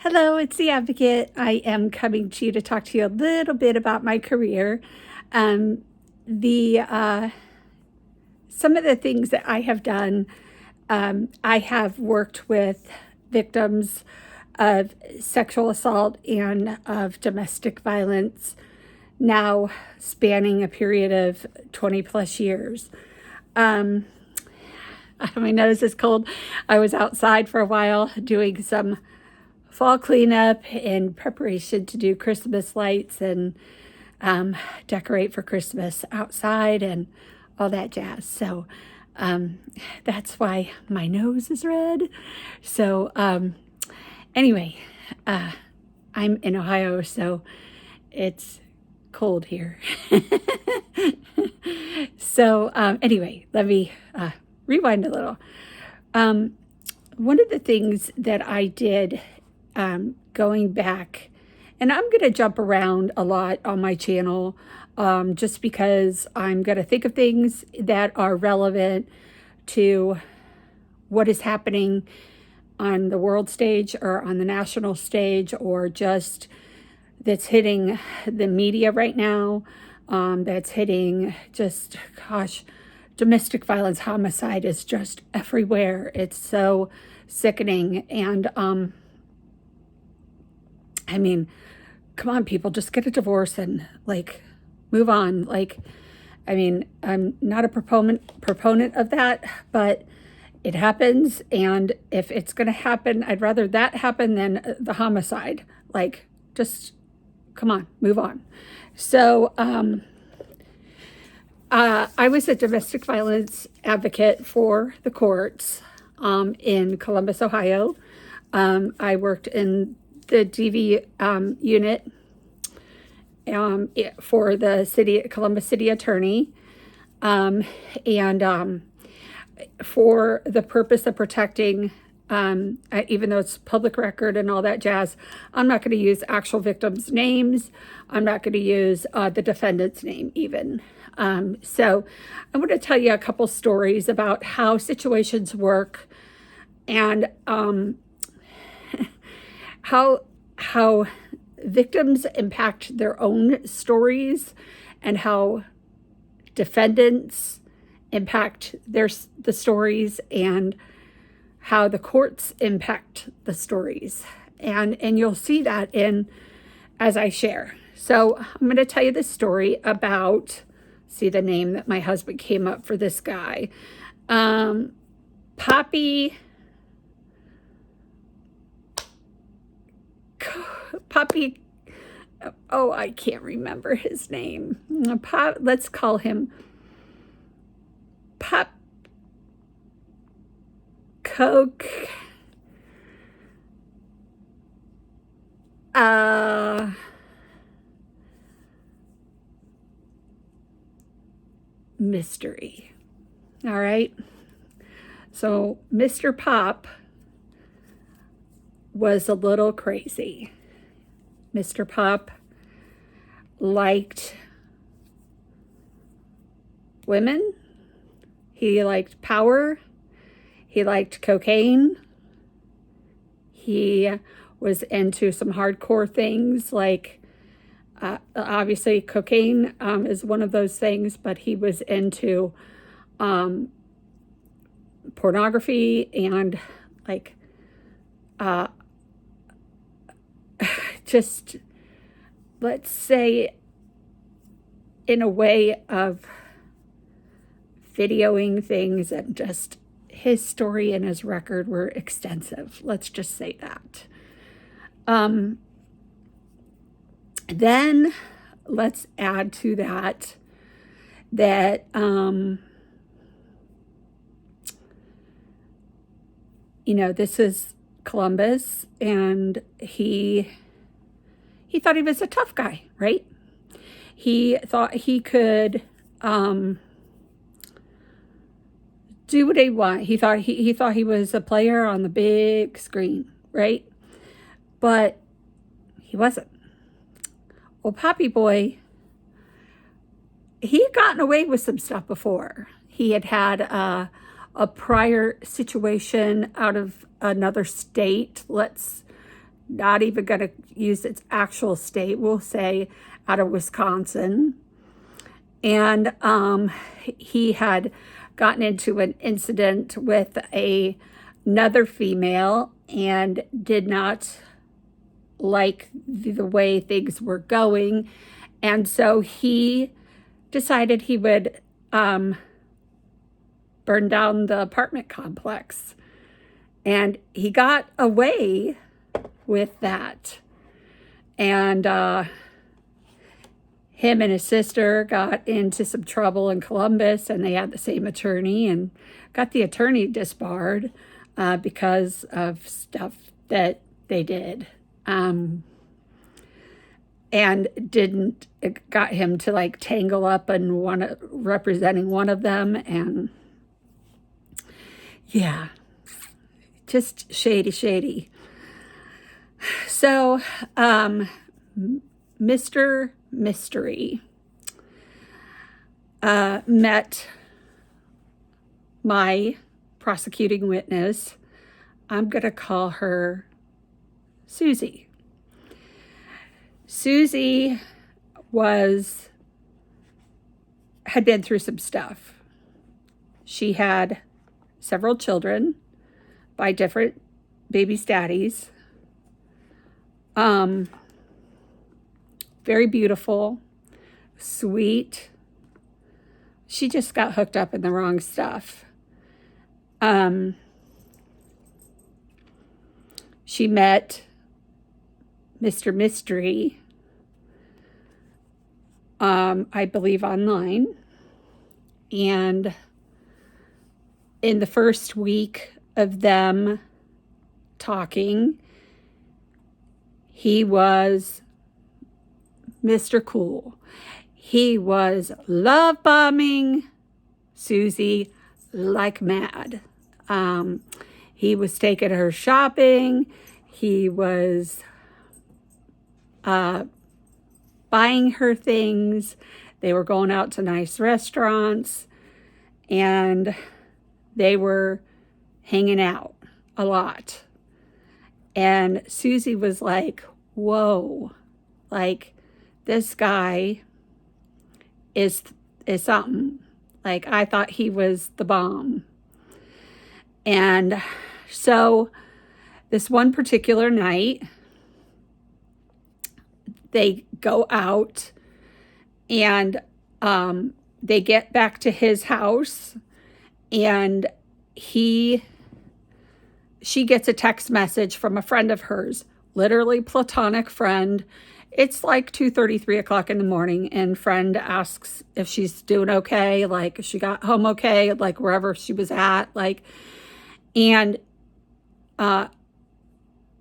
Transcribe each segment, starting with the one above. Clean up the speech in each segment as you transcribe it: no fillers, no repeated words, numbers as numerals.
Hello, it's the Advocate. I am coming to you to talk to you a little bit about my career. Um, the Some of the things that I have done. I have worked with victims of sexual assault and of domestic violence, now spanning a period of 20 plus years. Um, my nose is cold. I was outside for a while doing some fall cleanup in preparation to do Christmas lights and decorate for Christmas outside and all that jazz. So that's why my nose is red. So anyway, I'm in Ohio, so it's cold here. So anyway, let me rewind a little. One of the things that I did going back, and I'm going to jump around a lot on my channel just because I'm going to think of things that are relevant to what is happening on the world stage or on the national stage, or just that's hitting the media right now, that's hitting just, gosh, domestic violence, homicide is just everywhere. It's so sickening. And I mean, come on, people, just get a divorce and move on. I'm not a proponent of that, but it happens. And if it's going to happen, I'd rather that happen than the homicide. Just come on, move on. So, I was a domestic violence advocate for the courts in Columbus, Ohio. I worked in the DV unit for the Columbus City Attorney, and for the purpose of protecting, even though it's public record and all that jazz, I'm not going to use actual victims' names. I'm not going to use the defendant's name even. So I'm going to tell you a couple stories about how situations work and how victims impact their own stories, and how defendants impact the stories, and how the courts impact the stories. And you'll see that as I share. So I'm going to tell you this story about, see the name that my husband came up for this guy. Poppy, oh, I can't remember his name. Let's call him Pop Coke. Mystery. All right. So Mr. Pop was a little crazy. Mr. Pop liked women. He liked power. He liked cocaine. He was into some hardcore things obviously cocaine is one of those things, but he was into pornography and just, let's say, in a way of videoing things, and just his story and his record were extensive. Let's just say that. Then let's add to that this is Columbus, and he thought he was a tough guy, right? He thought he could do what he wanted. He thought he was a player on the big screen, right? But he wasn't. Well, Poppy Boy, he had gotten away with some stuff before. He had had a prior situation out of another state. Let's not even going to use its actual state, we'll say out of Wisconsin. And he had gotten into an incident with another female and did not like the way things were going. And so he decided he would burn down the apartment complex. And he got away with that. And him and his sister got into some trouble in Columbus, and they had the same attorney and got the attorney disbarred because of stuff that they did. And it got him to like tangle up in representing one of them. And yeah, just shady. So, Mr. Mystery met my prosecuting witness. I'm going to call her Susie. Susie had been through some stuff. She had several children by different baby's daddies. Very beautiful, sweet. She just got hooked up in the wrong stuff. She met Mr. Mystery, I believe online. And in the first week of them talking, he was Mr. Cool. He was love bombing Susie like mad. He was taking her shopping. He was buying her things. They were going out to nice restaurants, and they were hanging out a lot. And Susie was like, whoa, like, this guy is something. Like, I thought he was the bomb. And so this one particular night, they go out and they get back to his house, and she gets a text message from a friend of hers, literally platonic friend. It's like 2:30, 3 o'clock in the morning, and friend asks if she's doing okay, like if she got home okay, like wherever she was at, like, and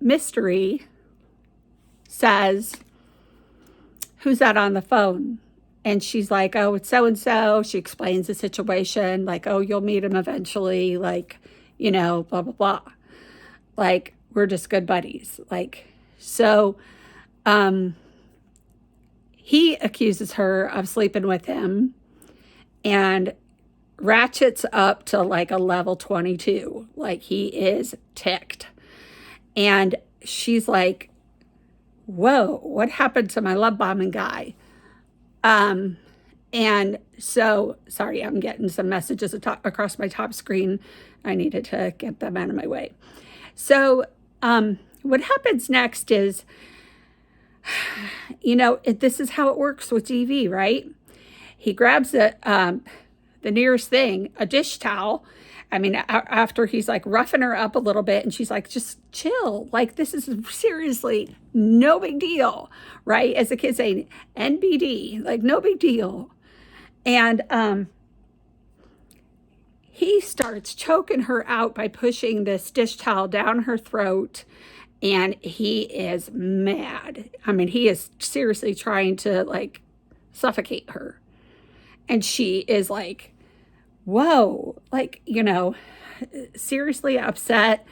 Mystery says, who's that on the phone? And she's like, oh, it's so-and-so. She explains the situation, like, oh, you'll meet him eventually, like, you know, blah, blah, blah. Like, we're just good buddies. Like, so he accuses her of sleeping with him and ratchets up to like a level 22. Like, he is ticked. And she's like, whoa, what happened to my love bombing guy? And so, sorry, I'm getting some messages across my top screen. I needed to get them out of my way. So, what happens next is, you know, this is how it works with TV, right? He grabs the nearest thing, a dish towel. I mean, after he's like roughing her up a little bit, and she's like, just chill. Like, this is seriously no big deal, right? As the kids say, NBD, like no big deal. And he starts choking her out by pushing this dish towel down her throat, and he is mad. I mean, he is seriously trying to like suffocate her. And she is like, whoa, like, you know, seriously upset.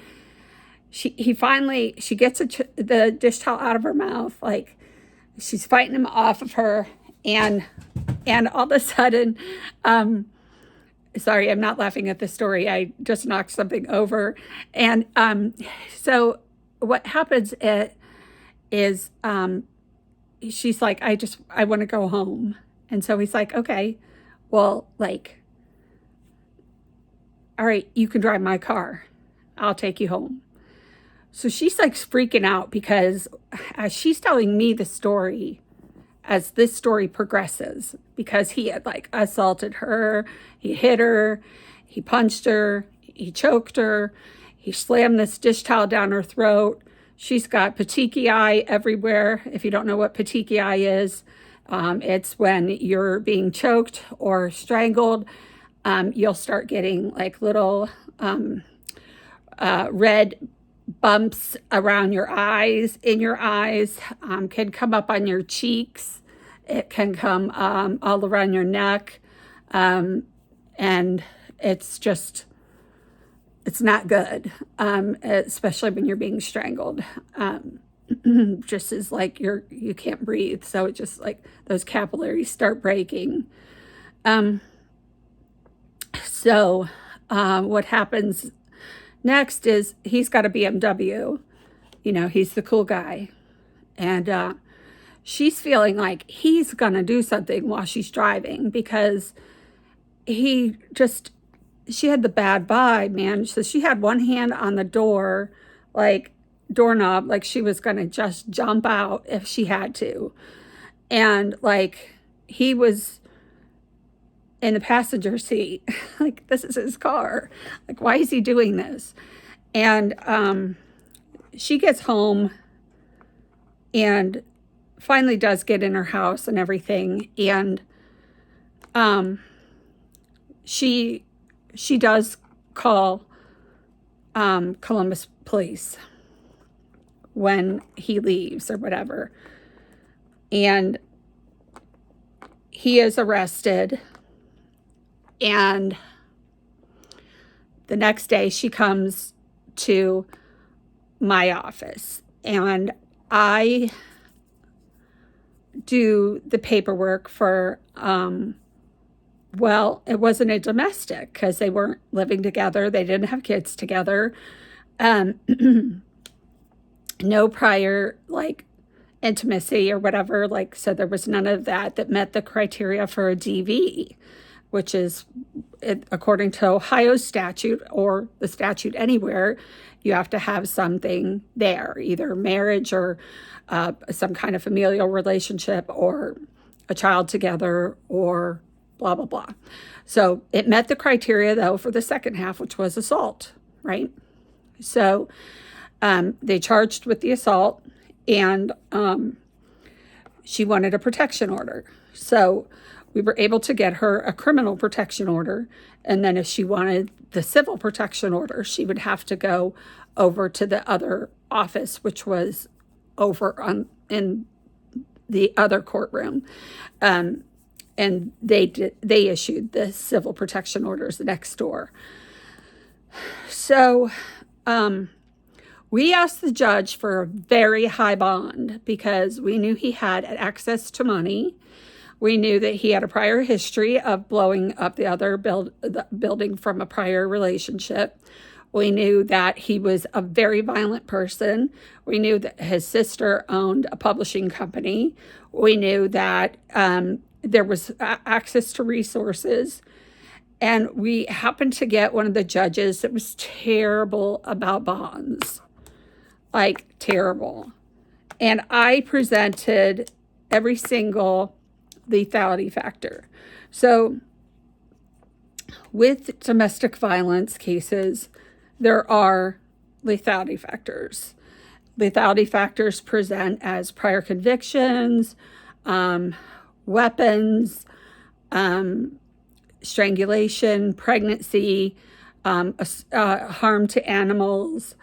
She gets the dish towel out of her mouth, like she's fighting him off of her, and all of a sudden, sorry, I'm not laughing at the story. I just knocked something over, and so what happens is she's like, I want to go home. And so he's like, okay, well, like, all right, you can drive my car. I'll take you home. So she's like freaking out because as she's telling me the story, as this story progresses, because he had like assaulted her, he hit her, he punched her, he choked her, he slammed this dish towel down her throat. She's got petechiae everywhere. If you don't know what petechiae is, it's when you're being choked or strangled. You'll start getting like little red bumps around your eyes, in your eyes, can come up on your cheeks. It can come all around your neck. And it's not good, especially when you're being strangled. Just as like you can't breathe. So it just like those capillaries start breaking. So what happens next is he's got a BMW. You know, he's the cool guy. And she's feeling like he's going to do something while she's driving because she had the bad vibe, man. So she had one hand on the door, like doorknob, like she was going to just jump out if she had to. And like he was in the passenger seat. Like, this is his car. Like, why is he doing this? And she gets home and finally does get in her house and everything. And she does call Columbus police when he leaves or whatever. And he is arrested. And the next day she comes to my office and I do the paperwork for, well, it wasn't a domestic because they weren't living together. They didn't have kids together. No prior like intimacy or whatever. Like, so there was none of that met the criteria for a DV, which is, according to Ohio statute or the statute anywhere, you have to have something there, either marriage or some kind of familial relationship or a child together or blah, blah, blah. So it met the criteria, though, for the second half, which was assault, right? So they charged with the assault, and she wanted a protection order. So we were able to get her a criminal protection order. And then if she wanted the civil protection order, she would have to go over to the other office, which was over in the other courtroom. And they issued the civil protection orders next door. So we asked the judge for a very high bond because we knew he had access to money. We knew that he had a prior history of blowing up the other building from a prior relationship. We knew that he was a very violent person. We knew that his sister owned a publishing company. We knew that there was access to resources. And we happened to get one of the judges that was terrible about bonds. Like, terrible. And I presented every single lethality factor. So with domestic violence cases, there are lethality factors. Lethality factors present as prior convictions, weapons, strangulation, pregnancy, harm to animals,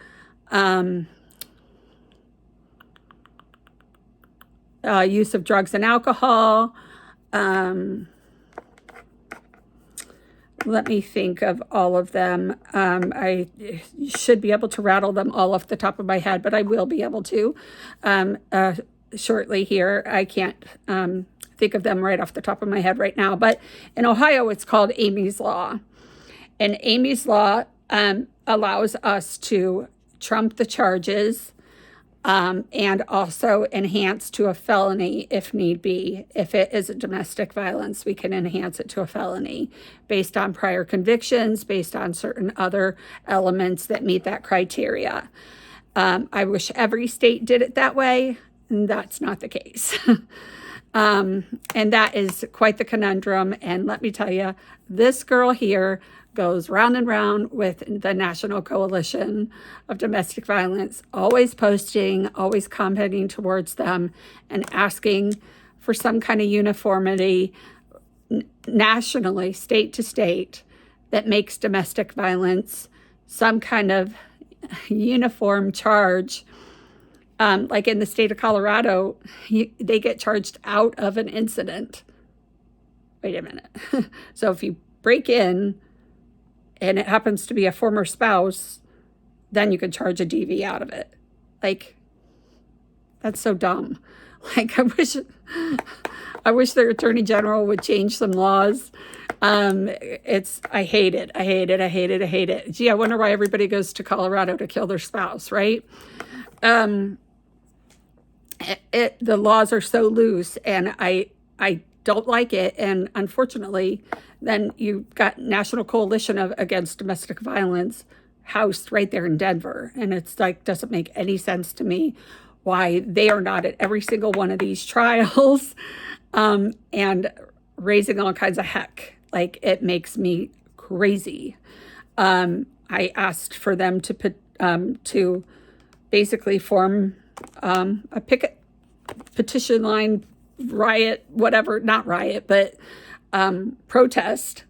use of drugs and alcohol. Let me think of all of them. I should be able to rattle them all off the top of my head, but I will be able to shortly here. I can't think of them right off the top of my head right now. But in Ohio, it's called Amy's Law. And Amy's Law allows us to trump the charges and also enhance to a felony if need be. If it is a domestic violence, we can enhance it to a felony based on prior convictions, based on certain other elements that meet that criteria. I wish every state did it that way, and that's not the case. And that is quite the conundrum. And let me tell you, this girl here goes round and round with the National Coalition of Domestic Violence, always posting, always commenting towards them and asking for some kind of uniformity nationally, state to state, that makes domestic violence some kind of uniform charge. Like in the state of Colorado, they get charged out of an incident. Wait a minute. So if you break in and it happens to be a former spouse, then you could charge a DV out of it. Like, that's so dumb. Like, I wish their attorney general would change some laws. I hate it. I hate it. I hate it. I hate it. Gee, I wonder why everybody goes to Colorado to kill their spouse, right? The laws are so loose, and I don't like it. And unfortunately, then you've got National Coalition Against Domestic Violence housed right there in Denver. And it's like, doesn't make any sense to me why they are not at every single one of these trials, and raising all kinds of heck. Like, it makes me crazy. I asked for them to basically form a petition line, riot, whatever, not riot, but protest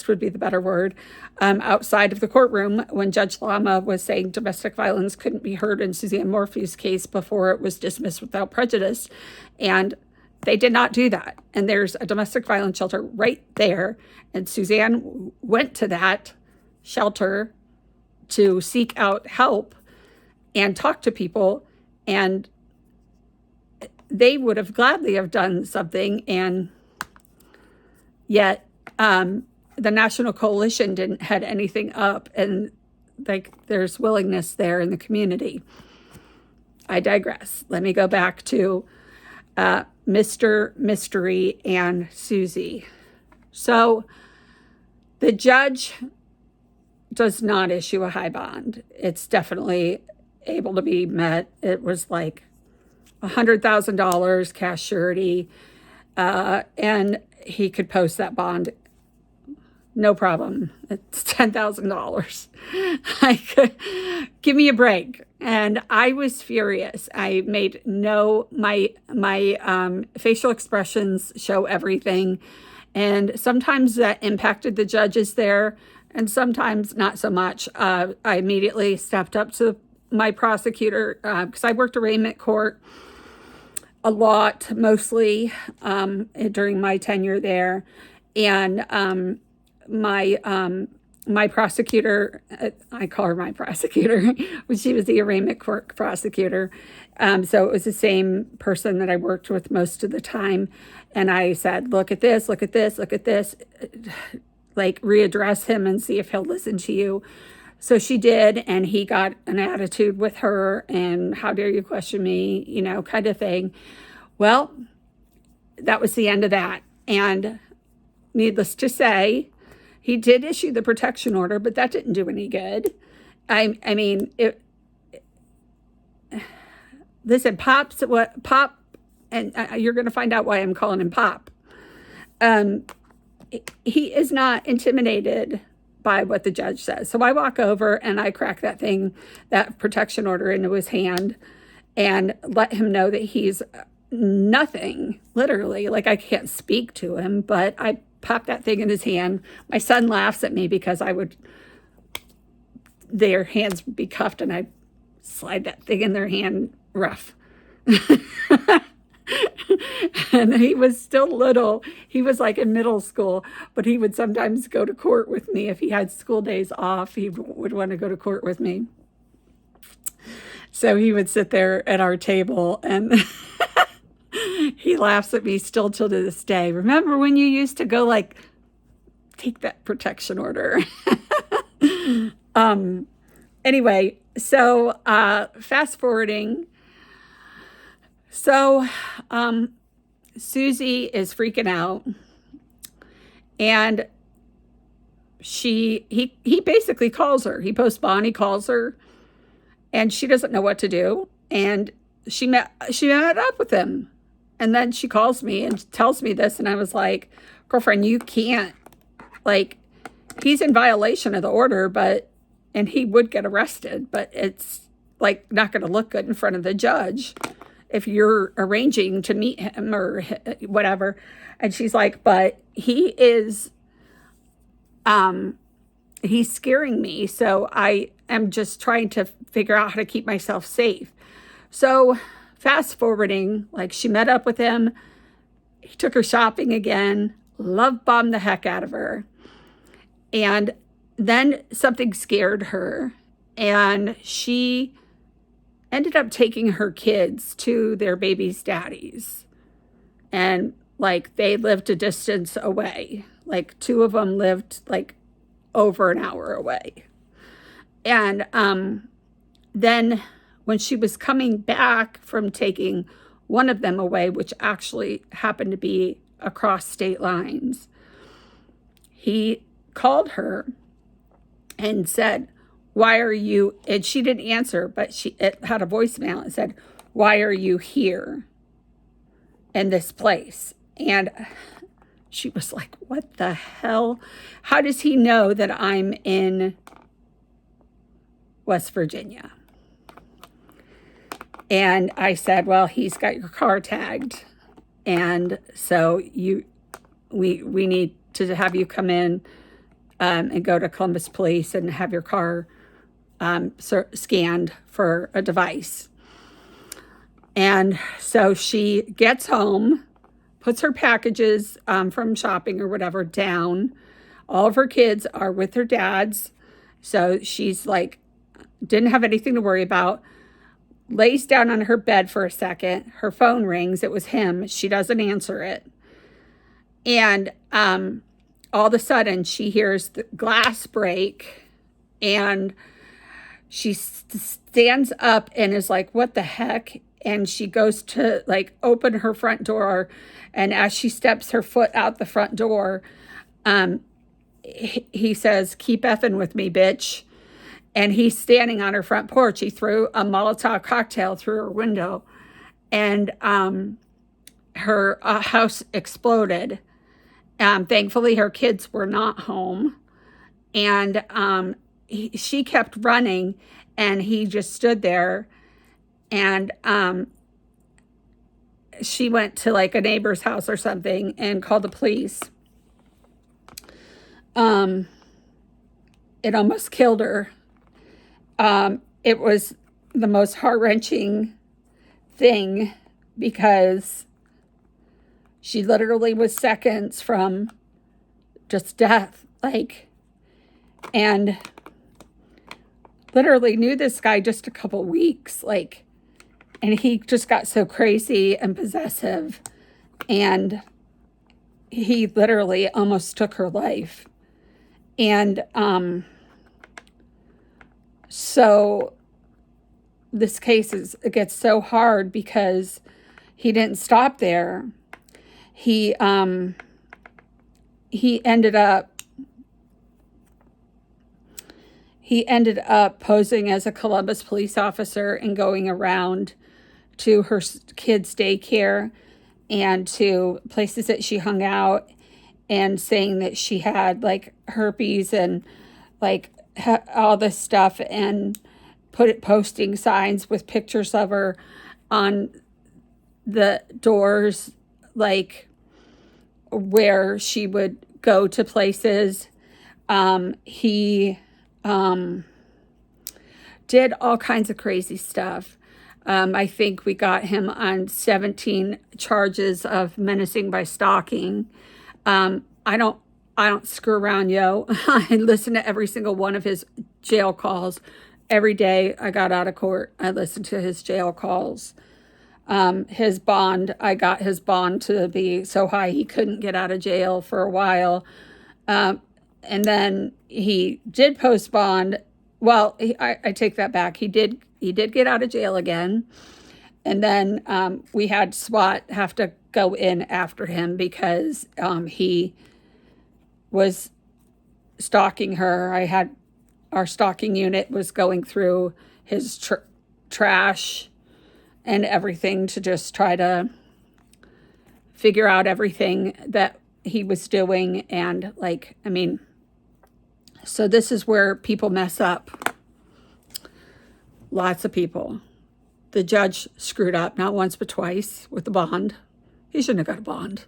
would be the better word, outside of the courtroom when Judge Lama was saying domestic violence couldn't be heard in Suzanne Morphew's case before it was dismissed without prejudice. And they did not do that. And there's a domestic violence shelter right there. And Suzanne went to that shelter to seek out help and talk to people. And they would have gladly have done something. And yet the National Coalition didn't head anything up. And like, there's willingness there in the community. I digress. Let me go back to Mr. Mystery and Susie. So the judge does not issue a high bond. It's definitely able to be met. It was like $100,000 cash surety, and he could post that bond. No problem. It's $10,000. Give me a break. And I was furious. I made my facial expressions show everything. And sometimes that impacted the judges there, and sometimes not so much. I immediately stepped up to my prosecutor, because I worked arraignment court a lot, mostly during my tenure there. And my prosecutor, I call her my prosecutor, she was the arraignment court prosecutor. So it was the same person that I worked with most of the time. And I said, look at this, look at this, look at this, like, readdress him and see if he'll listen to you. So she did, and he got an attitude with her, and how dare you question me, kind of thing. Well, that was the end of that. And needless to say, he did issue the protection order, but that didn't do any good. I mean, listen, Pop, and you're going to find out why I'm calling him Pop. He is not intimidated by what the judge says. So I walk over and I crack that protection order into his hand, and let him know that he's nothing, literally. Like, I can't speak to him, but I pop that thing in his hand. My son laughs at me because their hands would be cuffed, and I slide that thing in their hand rough. And he was still little. He was like in middle school, but he would sometimes go to court with me. If he had school days off, he would want to go to court with me. So he would sit there at our table, and he laughs at me still till to this day. Remember when you used to go, like, take that protection order? Anyway, So fast forwarding. So Susie is freaking out, and he basically calls her. He posts bond, he calls her, and she doesn't know what to do. And she met up with him, and then she calls me and tells me this, and I was like, girlfriend, you can't, like, he's in violation of the order, and he would get arrested, but it's like not going to look good in front of the judge if you're arranging to meet him or whatever. And she's like, but he's scaring me. So I am just trying to figure out how to keep myself safe. So fast forwarding, like, she met up with him. He took her shopping again, love bombed the heck out of her. And then something scared her, and she ended up taking her kids to their baby's daddies. And like, they lived a distance away. Like, two of them lived like over an hour away. And then when she was coming back from taking one of them away, which actually happened to be across state lines, he called her and said, why are you, and she didn't answer, but it had a voicemail and said, why are you here in this place? And she was like, what the hell? How does he know that I'm in West Virginia? And I said, well, he's got your car tagged. And so we need to have you come in and go to Columbus Police and have your car scanned for a device. And so she gets home, puts her packages from shopping or whatever down. All of her kids are with their dads. So she's like, didn't have anything to worry about. Lays down on her bed for a second. Her phone rings. It was him. She doesn't answer it. And all of a sudden, she hears the glass break, and she stands up and is like, what the heck? And she goes to like open her front door. And as she steps her foot out the front door, he says, keep effing with me, bitch. And he's standing on her front porch. He threw a Molotov cocktail through her window, and her house exploded. Thankfully, her kids were not home. And she kept running, and he just stood there. And she went to like a neighbor's house or something and called the police. It almost killed her. It was the most heart-wrenching thing, because she literally was seconds from just death, like, and literally knew this guy just a couple weeks, like, and he just got so crazy and possessive, and he literally almost took her life. And so this case it gets so hard because he didn't stop there. He ended up posing as a Columbus police officer and going around to her kids' daycare and to places that she hung out, and saying that she had like herpes and like all this stuff, and posting signs with pictures of her on the doors, like where she would go to places. He did all kinds of crazy stuff. I think we got him on 17 charges of menacing by stalking. I don't screw around, yo. I listened to every single one of his jail calls. Every day I got out of court, I listened to his jail calls. His bond, I got his bond to be so high he couldn't get out of jail for a while. And then he did post bond, well, I take that back. He did get out of jail again. And then we had SWAT have to go in after him because he was stalking her. Our stalking unit was going through his trash and everything to just try to figure out everything that he was doing. And like, I mean, so this is where people mess up. Lots of people. The judge screwed up not once but twice with the bond. He shouldn't have got a bond.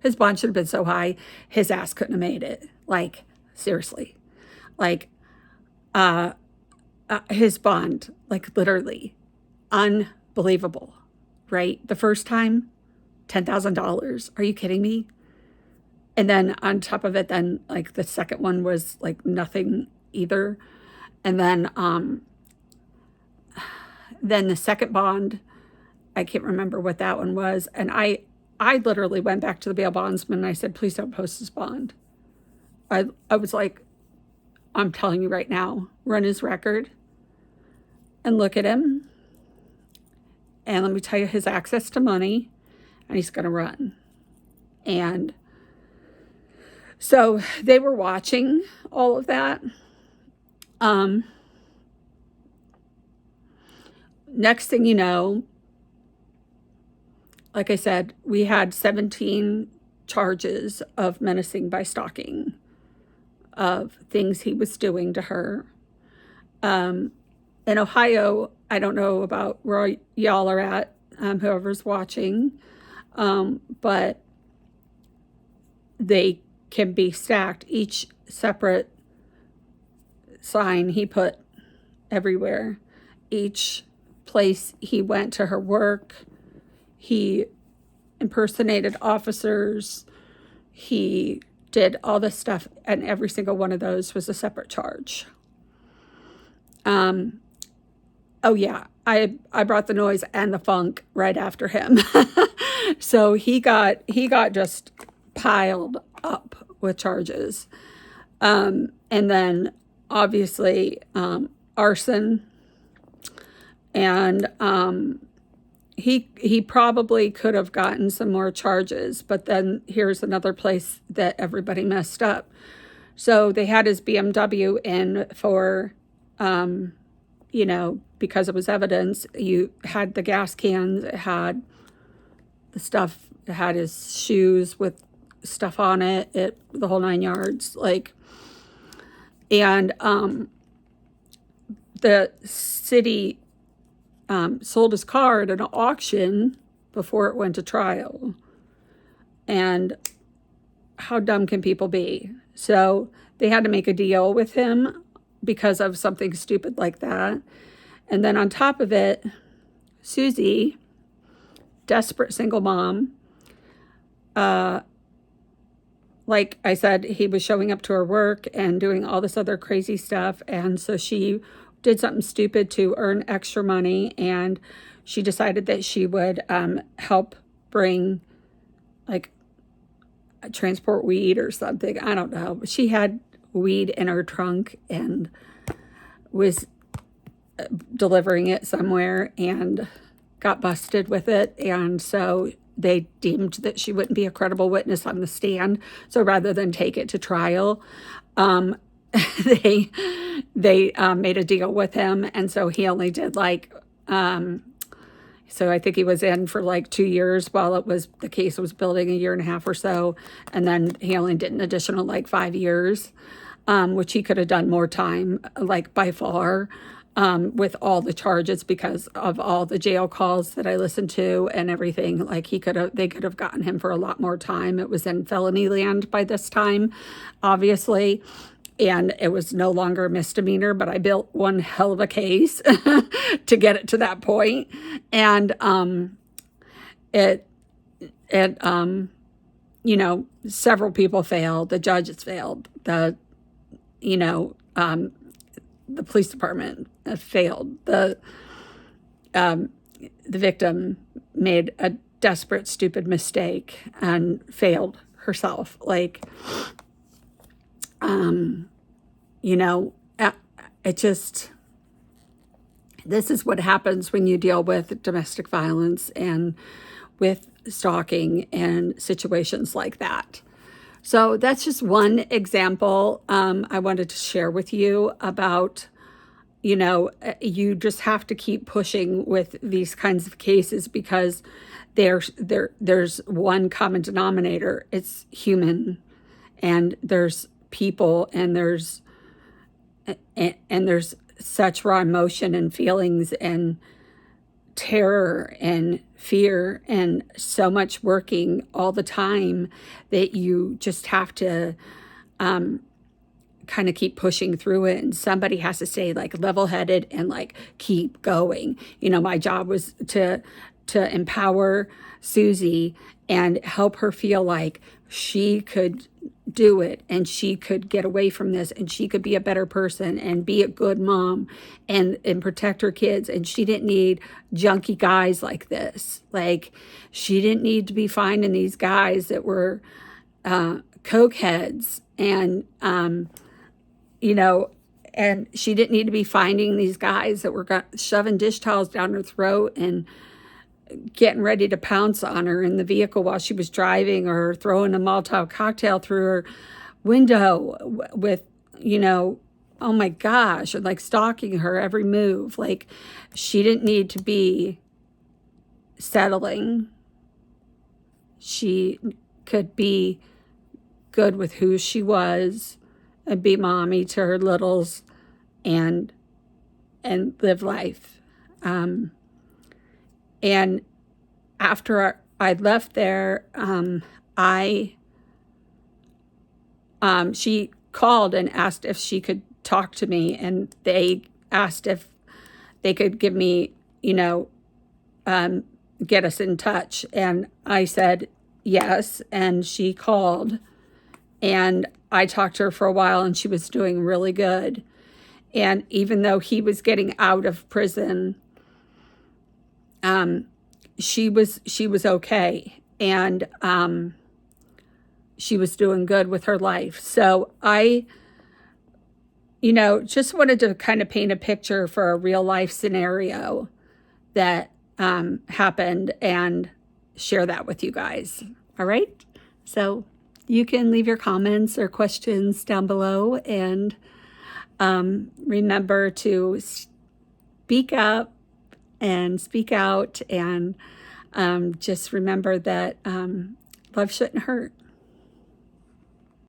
His bond should have been so high, his ass couldn't have made it. Like, seriously. Like, his bond, like literally unbelievable, right? The first time, $10,000. Are you kidding me? And then on top of it, then like the second one was like nothing either. And then the second bond, I can't remember what that one was. And I literally went back to the bail bondsman and I said, please don't post his bond. I was like, I'm telling you right now, run his record and look at him. And let me tell you, his access to money, and he's going to run. And so they were watching all of that. Next thing you know, like I said, we had 17 charges of menacing by stalking, of things he was doing to her. In Ohio, I don't know about where y'all are at, whoever's watching, but they can be stacked. Each separate sign he put everywhere. Each place he went to her work, he impersonated officers, he did all this stuff, and every single one of those was a separate charge. Oh yeah, I brought the noise and the funk right after him. So he got just piled up with charges. And then obviously arson, and he probably could have gotten some more charges, but then here's another place that everybody messed up. So they had his BMW in for, because it was evidence. You had the gas cans, it had the stuff, it had his shoes with stuff on it, the whole 9 yards, like, and the city sold his car at an auction before it went to trial. And how dumb can people be? So they had to make a deal with him because of something stupid like that. And then on top of it, Susie, desperate single mom, like I said, he was showing up to her work and doing all this other crazy stuff. And so she did something stupid to earn extra money, and she decided that she would help bring, like, transport weed or something. I don't know. She had weed in her trunk and was delivering it somewhere and got busted with it. And so they deemed that she wouldn't be a credible witness on the stand. So rather than take it to trial, they made a deal with him. And so he only did so I think he was in for like 2 years while the case was building, 1.5 years or so. And then he only did an additional like 5 years, which he could have done more time, like by far, with all the charges, because of all the jail calls that I listened to and everything. Like they could have gotten him for a lot more time. It was in felony land by this time, obviously. And it was no longer a misdemeanor, but I built one hell of a case to get it to that point. And several people failed. The judges failed. The police department failed. The victim made a desperate, stupid mistake and failed herself. Like, this is what happens when you deal with domestic violence and with stalking and situations like that. So that's just one example I wanted to share with you about, you just have to keep pushing with these kinds of cases because there's one common denominator. It's human, and there's people, and there's such raw emotion and feelings and terror and fear and so much working all the time that you just have to kind of keep pushing through it, and somebody has to stay like level-headed and like keep going. My job was to empower Susie and help her feel like she could do it, and she could get away from this, and she could be a better person and be a good mom and protect her kids. And she didn't need junky guys like this. Like, she didn't need to be finding these guys that were coke heads, and and she didn't need to be finding these guys that were shoving dish towels down her throat and getting ready to pounce on her in the vehicle while she was driving, or throwing a Molotov cocktail through her window with, oh my gosh, or like stalking her every move. Like, she didn't need to be settling. She could be good with who she was and be mommy to her littles and live life. And after I left there, she called and asked if she could talk to me, and they asked if they could give me, get us in touch. And I said yes, and she called, and I talked to her for a while, and she was doing really good. And even though he was getting out of prison, she was okay, and she was doing good with her life. So I, just wanted to kind of paint a picture for a real life scenario that happened and share that with you guys. All right. So you can leave your comments or questions down below, and remember to speak up and speak out, and just remember that love shouldn't hurt.